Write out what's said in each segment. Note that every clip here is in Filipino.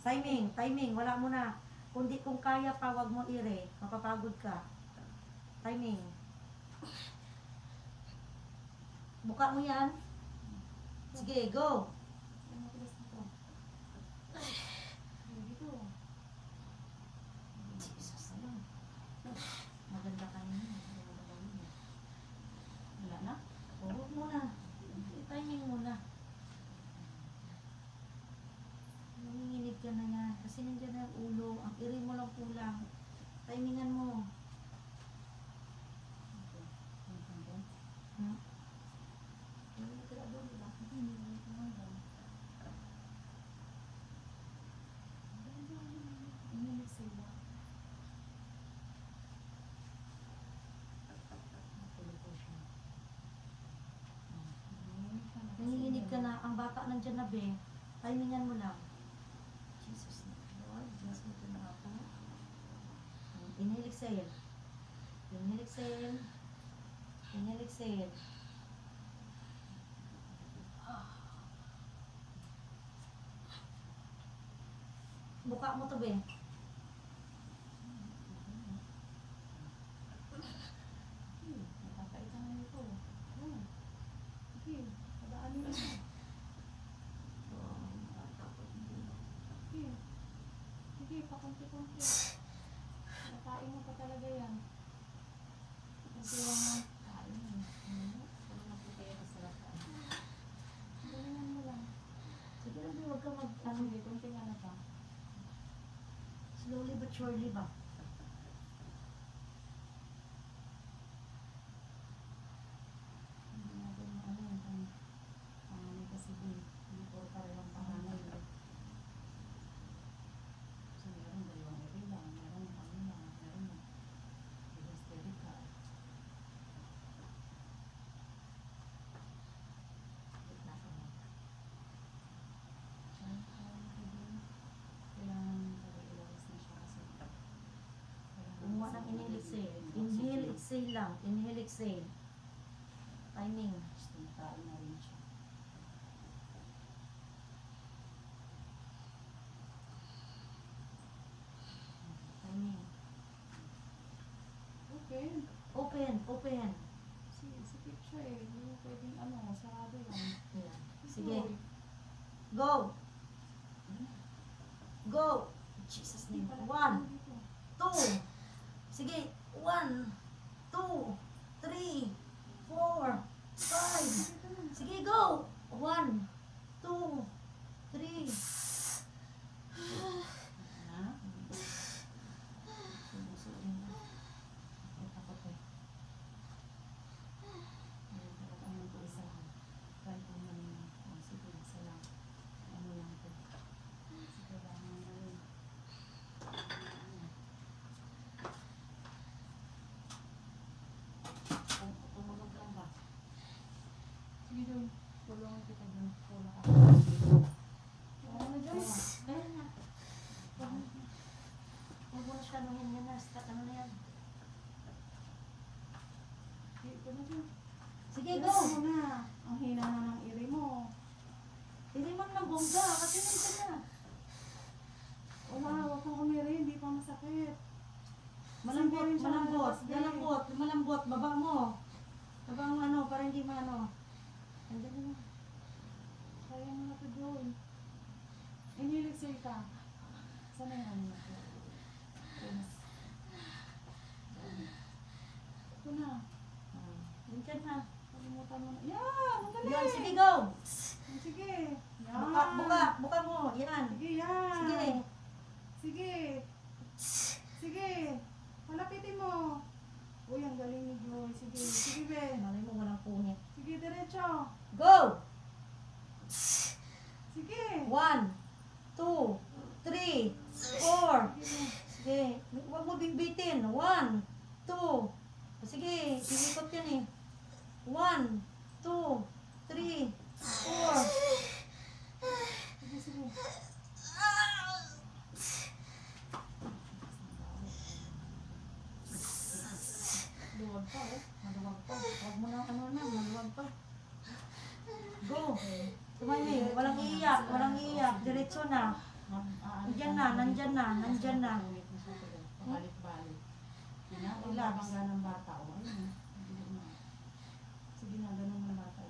Timing, timing, wala mo na. Kung kaya pa, wag mo ire. Mapapagod ka. Timing. Buka mo yan. Sige, go. Jesus, ayun. Maganda ka niya. Wala na? Huwag mo na. Timing mo na. Nanginginig ka na yan. Kasi nandiyan na yung ulo. Ang iri mo lang kulang. Timingan mo. Hmm? Nanginginig ka na. Ang bata nandiyan na be. Timingan mo lang. Jesus na. Lord, Diyos mo ito na ako. Inhale, exhale. Inhale, exhale. Inhale, exhale. Buka mo to be. Nakakaitan na ito. Sige, padaanin mo. Sige. Sige, pakunti-kunti. Nakain mo pa talaga yan. Kasi lang mo. Kain mo. Kung nakikaya ka sa lakaan. Galingan mo lang. Sige lang, huwag ka mag... Sige, kunti nga na pa. Slowly but surely ba? Hindi natin ano yung panganay kasi hindi po parehong panganay. So, meron dalawang eri lang, meron ano lang, meron hysterical. Kailangan pag-ilawas na siya kasi Kumuha ng inhale, exhale. Inhale, exhale lang. Inhale, exhale. Timing. Kain na rin siya. Timing. Okay. Open, open. Sikip siya eh. Hindi mo pwedeng ano, sarado yan. Yeah. Sige. Go. Go. Jesus name. 1, 2. Sige. 1, 2, 3, 4, 5. Sige, go. 1, 2, 3. Ha? Sinusuin na. Ay, takot eh. Ay, dapat ang ito isa lang. Try ko na rin. Oh, sige, isa lang. Ano lang ito. Sige lang na rin. Tumunog lang ba? Sige doon. Tulungan kita doon. Pula ka. Ano na dyan? Ayun na. Huwag mo na siya nungin yan na. Start ano na yan. Ito na dyan. Sige, Go! go. Mo na. Ang hina na ng iri mo. Hindi man lang bongga. Kasi nandito na. Wala, huwag kang umiri. Hindi pa masakit. Malambot, Sige rin siya malambot, lalabas, malambot, malambot. Baba mo. Baba mo ano, para hindi maano. Andyan na. Kaya mo na ito doon. Inilisay ka. Saan na yung ano na ito? Ito na. Andyan na. Kalimutan mo na. Yan! Ang galing! Yan, sige, go. Sige. Yan. Buka, buka, buka mo. Yan. Sige, yan. Sige. Sige. Sige. Malapitin mo. Uy, ang galing ni Joy. Sige. Sige, be. Malay mo, walang punit. Sige, diretso. Go! Sige. 1, 2, 3, 4. Sige. Huwag mo bibitin. 1, 2. Sige, sinikot yan eh. 1, 2, 3, 4. Sige, sige. Maluwag pa eh. Maluwag pa. Huwag mo na ano na, maluwag pa. Go. Tumay, walang iiyak, walang iiyak. Diretso na. Nandyan na. Pabalik-balik. Relax. Pinapabangga ng bata. O, ayun. Sige na, ganun ng bata.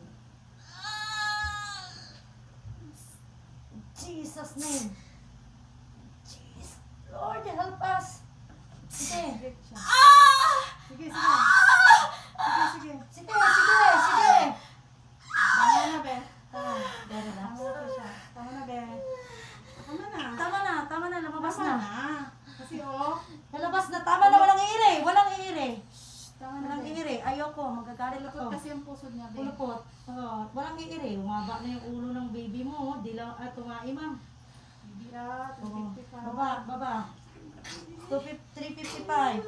Jesus name. Jesus. Lord, help us. Sige. Sige siya. Sige, sige. Sige, sige. Sige. Tama na, be. Relax. Tama na siya. Tama na, be. Tama na, lumabas Tama na. Kasi, oh. Nalabas na, tama na, walang iire. Tama na, Walang be. iire. Ayoko, magagalit Pulupot ako. kasi ang pusod niya, be. Pulupot. Walang iire. Umaba na yung ulo ng baby mo. Di lang, tumae, ma'am. Hindi, 255. Baba. 355.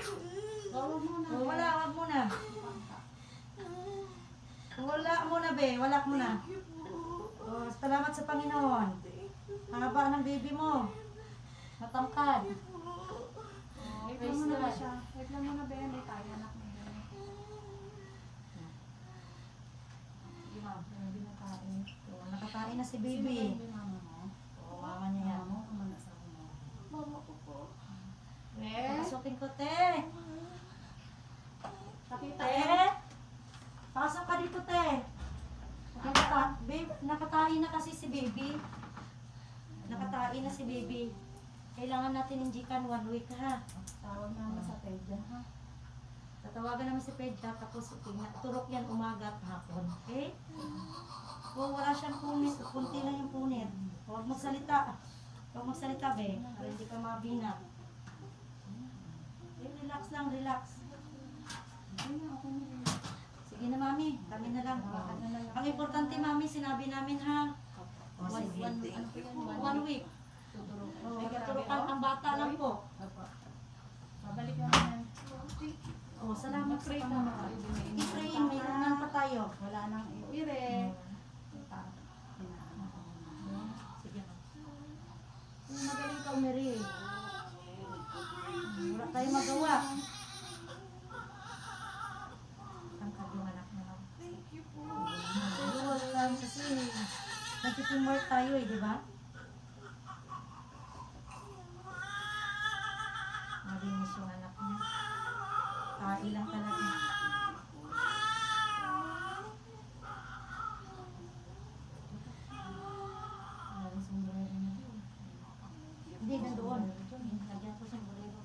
Wag muna, be. Wag muna. Wala muna, be. Wala muna. Salamat sa Panginoon. Haba ng baby mo. Matangkad. Wait lang Praise muna, be, God. siya. Wait lang muna, be. May tayo, anak mo, be. Sige, ma'am. Hindi na tayo. Nakakain na si Sino ba baby. yung mama mo? Mama niya yan. Mama mo, kumanda sa mo. Mama ko po. Pasukin ko, te. Nakita Te. mo? Pasok ka dito, te. Nakatain na kasi si baby. Nakatain na si baby. Kailangan natin injikan 1 week, ha? Tawag namin sa pedya, ha? Tatawagan namin si Pedja, tapos turok yan umaga at hapon. Okay? Kung wala siyang punit, kunti lang yung punit. Huwag magsalita. Huwag magsalita, be. Para hindi ka mabinat. Relax lang, relax. Hindi na, ako na. Sige na, mami. Kami na lang. Ang importante, mami, sinabi namin, ha? One week. Tuturukan ang bata lang po. Babalik naman. Salamat sa Pray ka Panginoon. na. I-praying, may unan pa tayo. Wala nang ire. Sige. Magaling ka, Mary. Wala tayong magawa. Tangkad yung anak mo. Wala lang kasi nagtitimwork tayo di ba? Malinis yung anak niya. Ilang talaga. Hindi, nandoon. Lagyan ko siyang bolero.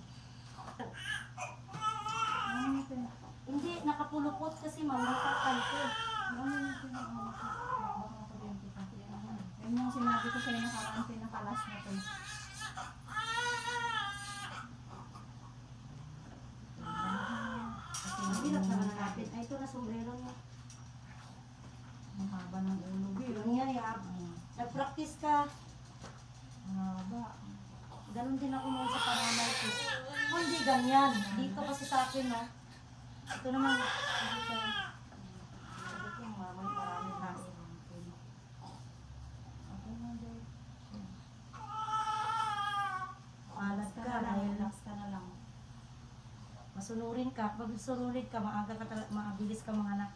Hindi, nakapulupot kasi mamutakan ko. Yan yung sinabi ko sa'yo nakaraan pinakalas na to. Hirap naman natin. Ay, ito na sombrero niya. Ang haba ng ulo. Yun yan, nag-practice ka. Haba. Ganon din ako noon sa pananay ko. Oh, hindi ganyan. Dito kasi sa akin, no? Ito naman. Ito yung mamay, maraming hain. Alat ka dahil Relax ka na lang. masunurin ka. Pag sunurin ka, maaga ka talaga, maabilis ka mga anak.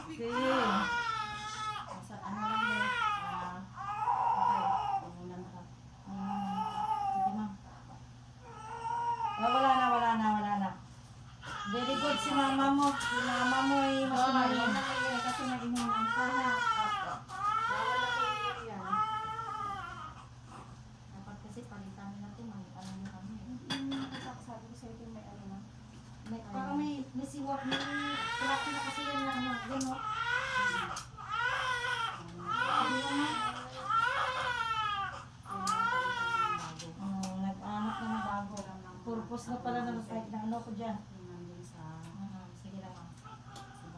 Okay. Sa ano lang be. Okay. Tumunan ka. Sige, ma'am. Wala na. Very good si mama mo. Si mama mo ay Oo, masunurin. yan na ngayon kasi nainuman ka ha. Bawal na kayo yan. Dapat kasi palitan natin, ano na kami. Sabi ko sa'yo may ano na. Parang may siwak, may klase na kasi yan na ano, gano'n. Nag-anak na ng bago. Purpose na pala ng site na ano ko dyan. Sige lang.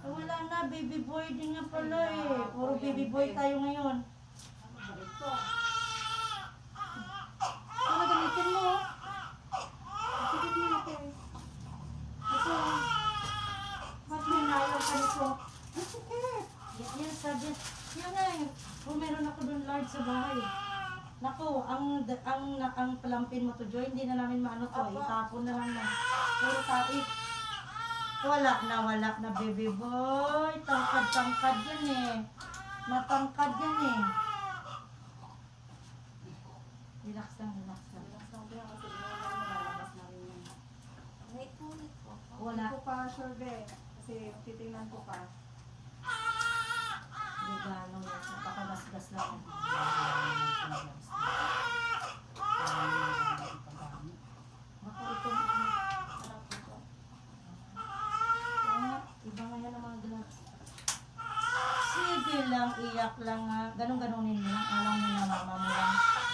Wala na, baby boy din nga pala eh. Puro baby boy tayo ngayon. Ano gamitin mo? Sige natin. Ito. Mas may nalang ka nito. Yan, sabi. Yan nga eh. Kung meron ako doon large sa bahay. Naku, ang palampin mo to, Joy, hindi na namin maano to. Itapon na lang na. Puro taik. Wala na, baby boy. Tangkad yan eh. Matangkad yan eh. Relax lang, relax lang. Relax lang din kasi lalabas na rin yun. Wait po, wait po. Wala. Hindi ko pa sure be. Kasi titingnan ko pa. Hindi gano'n yan. Napakagasgas lang. Baka itong ano. Sarap ito. Oo nga, iba nga yan ang mga gloves. Sige lang, iyak lang ha. Ganun-ganunin mo lang. Alam mo na mama mo lang.